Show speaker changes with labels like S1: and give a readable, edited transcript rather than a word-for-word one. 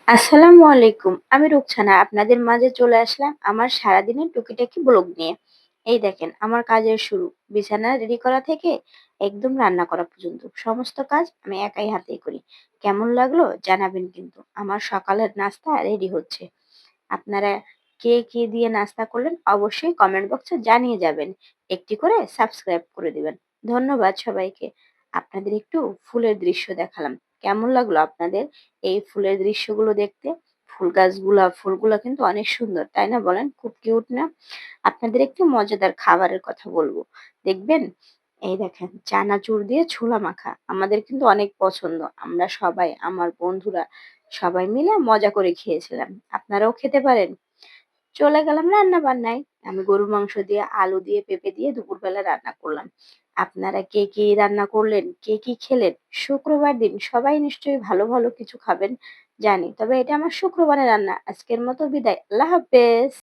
S1: আসসালামু আলাইকুম। আমি রুকসানা আপনাদের মাঝে চলে আসলাম আমার সারাদিনের টুকিটাকি ব্লগ নিয়ে। এই দেখেন আমার কাজের শুরু। বিছানা রেডি করা থেকে একদম রান্না করা পর্যন্ত সমস্ত কাজ আমি একাই হাতেই করি। কেমন লাগলো জানাবেন কিন্তু। আমার সকালের নাস্তা রেডি হচ্ছে। আপনারা কে কি দিয়ে নাস্তা করলেন অবশ্যই কমেন্ট বক্সে জানিয়ে যাবেন। একটি করে সাবস্ক্রাইব করে দিবেন। ধন্যবাদ সবাইকে। আপনাদের একটু ফুলের দৃশ্য দেখালাম। কেমন লাগলো আপনাদের এই ফুলের দৃশ্যগুলো দেখতে? ফুল গাছগুলা, ফুলগুলা কিন্তু অনেক সুন্দর, তাই না বলেন? খুব কিউট না? আপনাদের একটু মজাদার খাবারের কথা বলবো। দেখবেন এই দেখেন চানাচুর দিয়ে ছোলা মাখা আমাদের কিন্তু অনেক পছন্দ। আমরা সবাই আমার বন্ধুরা সবাই মিলে মজা করে খেয়েছিলাম। আপনারাও খেতে পারেন। চলে গেলাম রান্না বান্নায়। আমি গরুর মাংস দিয়ে, আলু দিয়ে, পেঁপে দিয়ে দুপুরবেলা রান্না করলাম। আপনারা কে কি রান্না করলেন? কে কি খেলেন? শুক্রবার দিন সবাই নিশ্চয়ই ভালো, ভালো কিছু খাবেন জানি। তবে এটা আমার শুক্রবারের রান্না। আজকের মতো বিদায়। আল্লাহ হাফেজ।